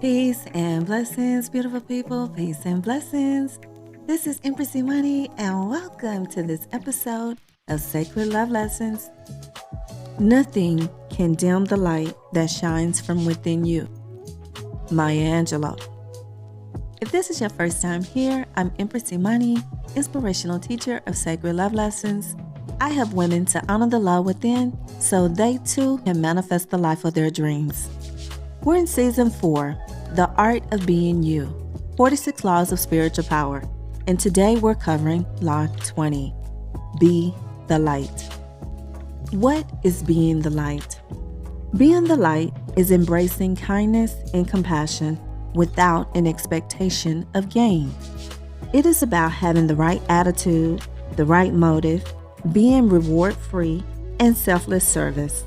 Peace and blessings, beautiful people. Peace and blessings. This is Empress Money, and welcome to this episode of Sacred Love Lessons. Nothing can dim the light that shines from within you. Maya Angelou. If this is your first time here, I'm Empress Money, inspirational teacher of Sacred Love Lessons. I help women to honor the love within so they too can manifest the life of their dreams. We're in Season 4, The Art of Being You, 46 Laws of Spiritual Power, and today we're covering Law 20, Be the Light. What is being the light? Being the light is embracing kindness and compassion without an expectation of gain. It is about having the right attitude, the right motive, being reward-free, and selfless service.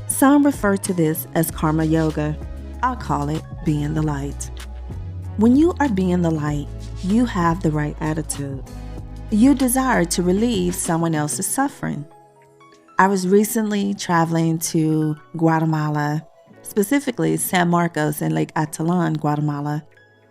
Some refer to this as karma yoga. I'll call it being the light. When you are being the light, you have the right attitude. You desire to relieve someone else's suffering. I was recently traveling to Guatemala, specifically San Marcos and Lake Atitlan, Guatemala,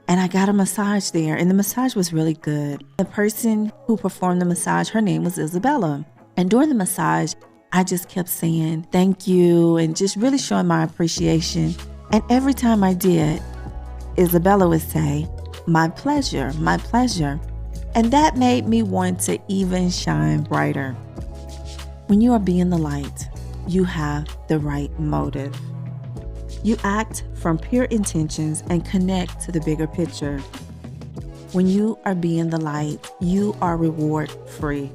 and I got a massage there, and the massage was really good. The person who performed the massage, her name was Isabella, and during the massage, I just kept saying thank you and just really showing my appreciation. And every time I did, Isabella would say, my pleasure, my pleasure. And that made me want to even shine brighter. When you are being the light, you have the right motive. You act from pure intentions and connect to the bigger picture. When you are being the light, you are reward free.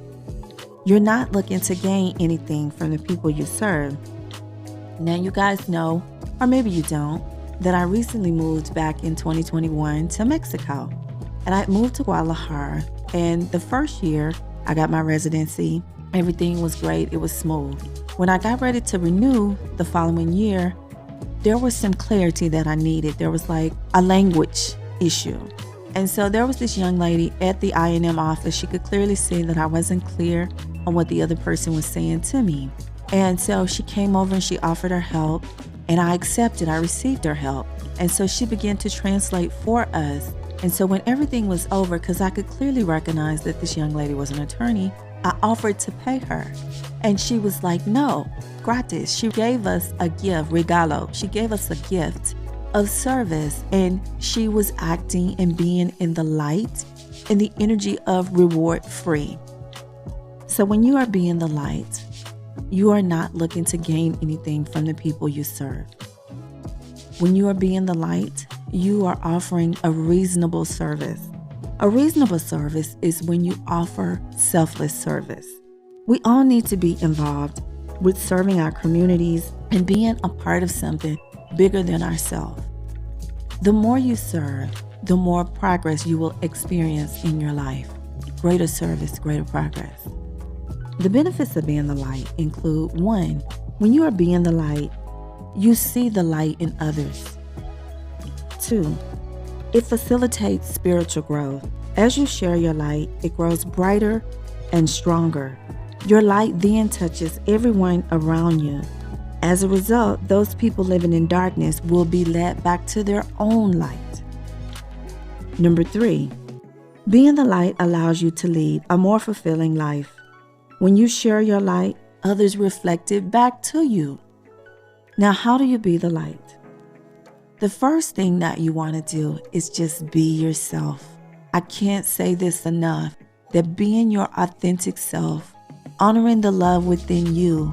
You're not looking to gain anything from the people you serve. Now you guys know, or maybe you don't, that I recently moved back in 2021 to Mexico. And I moved to Guadalajara, and the first year I got my residency, everything was great, it was smooth. When I got ready to renew the following year, there was some clarity that I needed. There was like a language issue. And so there was this young lady at the I&M office. She could clearly see that I wasn't clear on what the other person was saying to me. And so she came over and she offered her help, and I accepted, I received her help. And so she began to translate for us. And so when everything was over, because I could clearly recognize that this young lady was an attorney, I offered to pay her. And she was like, no, gratis. She gave us a gift, regalo. She gave us a gift of service, and she was acting and being in the light and the energy of reward free. So when you are being the light, you are not looking to gain anything from the people you serve. When you are being the light, you are offering a reasonable service. A reasonable service is when you offer selfless service. We all need to be involved with serving our communities and being a part of something bigger than ourselves. The more you serve, the more progress you will experience in your life. Greater service, greater progress. The benefits of being the light include 1, when you are being the light, you see the light in others. 2, it facilitates spiritual growth. As you share your light, it grows brighter and stronger. Your light then touches everyone around you. As a result, those people living in darkness will be led back to their own light. Number 3, being the light allows you to lead a more fulfilling life. When you share your light, others reflect it back to you. Now, how do you be the light? The first thing that you want to do is just be yourself. I can't say this enough, that being your authentic self, honoring the love within you,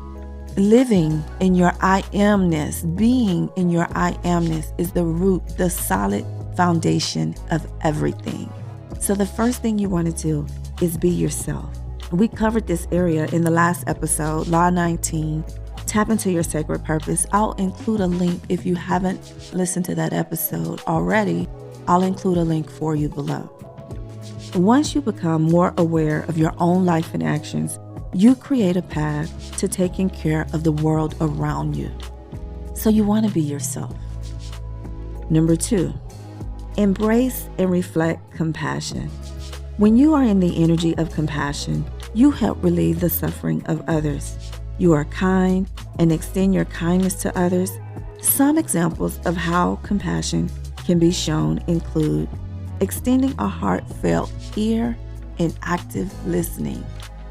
living in your I amness, being in your I amness is the root, the solid foundation of everything. So the first thing you want to do is be yourself. We covered this area in the last episode, Law 19, Tap into Your Sacred Purpose. I'll include a link if you haven't listened to that episode already. I'll include a link for you below. Once you become more aware of your own life and actions, you create a path to taking care of the world around you. So you want to be yourself. Number 2, embrace and reflect compassion. When you are in the energy of compassion, you help relieve the suffering of others. You are kind and extend your kindness to others. Some examples of how compassion can be shown include extending a heartfelt ear and active listening.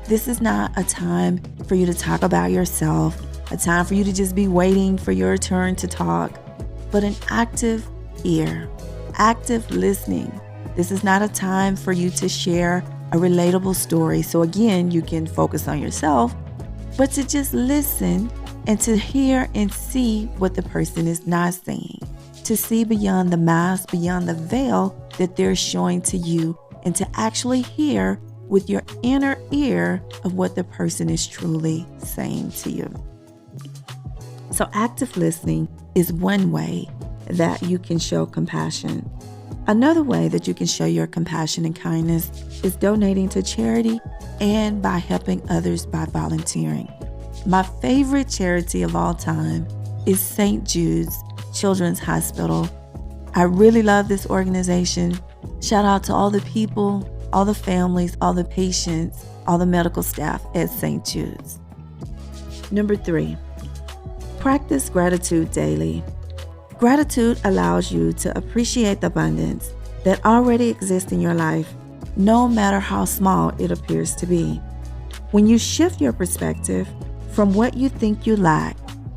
This is not a time for you to talk about yourself, a time for you to just be waiting for your turn to talk, but an active ear, active listening. This is not a time for you to share a relatable story. So again, you can focus on yourself, but to just listen and to hear and see what the person is not saying, to see beyond the mask, beyond the veil that they're showing to you, and to actually hear with your inner ear of what the person is truly saying to you. So active listening is one way that you can show compassion. Another way that you can show your compassion and kindness is donating to charity and by helping others by volunteering. My favorite charity of all time is St. Jude's Children's Hospital. I really love this organization. Shout out to all the people, all the families, all the patients, all the medical staff at St. Jude's. Number 3, practice gratitude daily. Gratitude allows you to appreciate the abundance that already exists in your life, no matter how small it appears to be. When you shift your perspective from what you think you lack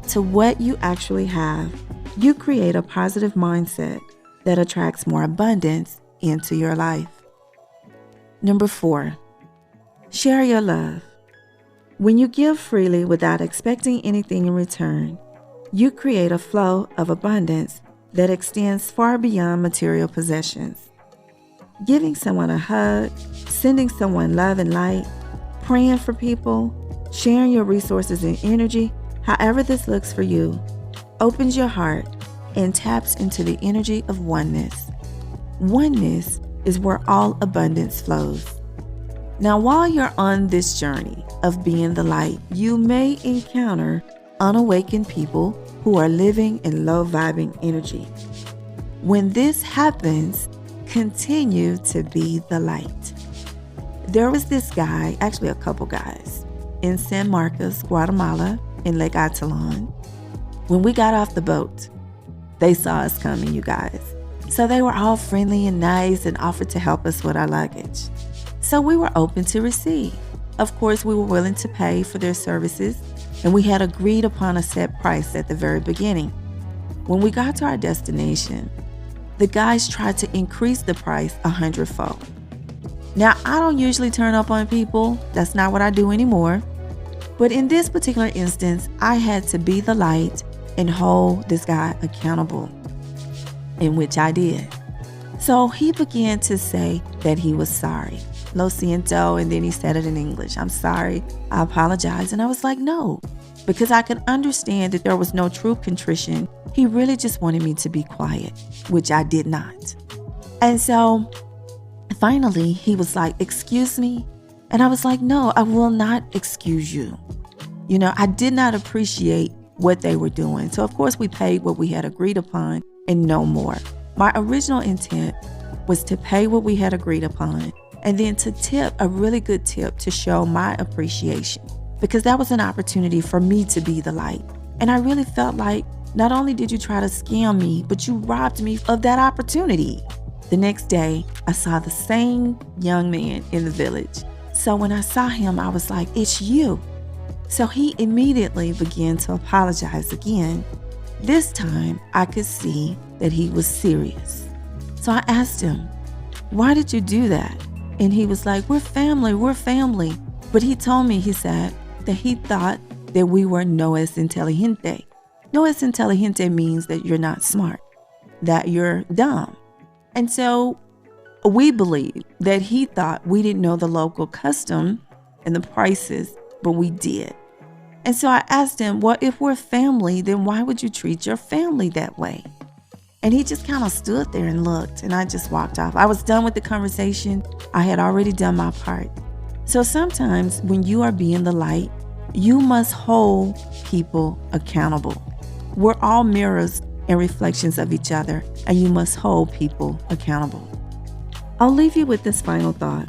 to what you actually have, you create a positive mindset that attracts more abundance into your life. Number 4, share your love. When you give freely without expecting anything in return, you create a flow of abundance that extends far beyond material possessions. Giving someone a hug, sending someone love and light, praying for people, sharing your resources and energy, however this looks for you, opens your heart and taps into the energy of oneness. Oneness is where all abundance flows. Now, while you're on this journey of being the light, you may encounter unawakened people who are living in low-vibing energy. When this happens, continue to be the light. There was this guy, actually a couple guys, in San Marcos, Guatemala, in Lake Atolón. When we got off the boat, they saw us coming, you guys. So they were all friendly and nice and offered to help us with our luggage. So we were open to receive. Of course, we were willing to pay for their services, and we had agreed upon a set price at the very beginning. When we got to our destination, the guys tried to increase the price 100-fold. Now, I don't usually turn up on people. That's not what I do anymore. But in this particular instance, I had to be the light and hold this guy accountable, in which I did. So he began to say that he was sorry. Lo siento, and then he said it in English. I'm sorry, I apologize. And I was like, no, because I could understand that there was no true contrition. He really just wanted me to be quiet, which I did not. And so finally he was like, excuse me. And I was like, no, I will not excuse you. You know, I did not appreciate what they were doing. So of course we paid what we had agreed upon and no more. My original intent was to pay what we had agreed upon and then to tip a really good tip to show my appreciation, because that was an opportunity for me to be the light. And I really felt like not only did you try to scam me, but you robbed me of that opportunity. The next day, I saw the same young man in the village. So when I saw him, I was like, it's you. So he immediately began to apologize again. This time, I could see that he was serious. So I asked him, why did you do that? And he was like, we're family. But he told me, he said, that he thought that we were no es inteligente. No es inteligente means that you're not smart, that you're dumb. And so we believe that he thought we didn't know the local custom and the prices, but we did. And so I asked him, well, if we're family, then why would you treat your family that way? And he just kind of stood there and looked, and I just walked off. I was done with the conversation. I had already done my part. So sometimes when you are being the light, you must hold people accountable. We're all mirrors and reflections of each other, and you must hold people accountable. I'll leave you with this final thought.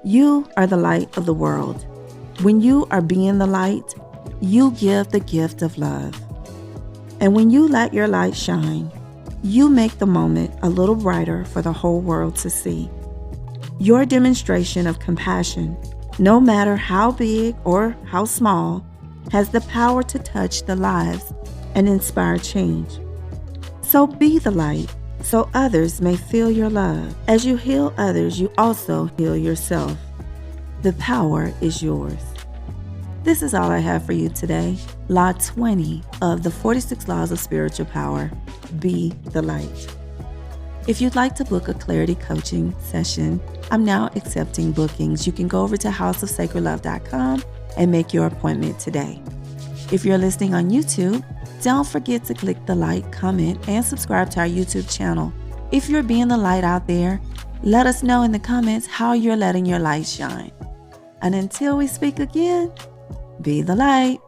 You are the light of the world. When you are being the light, you give the gift of love. And when you let your light shine, You make the moment a little brighter for the whole world to see. Your demonstration of compassion, no matter how big or how small, has the power to touch the lives and inspire change. So be the light, so others may feel your love. As you heal others, you also heal yourself. The power is yours. This is all I have for you today. Law 20 of the 46 Laws of Spiritual Power. Be the light. If you'd like to book a clarity coaching session, I'm now accepting bookings. You can go over to houseofsacredlove.com and make your appointment today. If you're listening on YouTube, don't forget to click the like, comment, and subscribe to our YouTube channel. If you're being the light out there, let us know in the comments how you're letting your light shine. And until we speak again, be the light.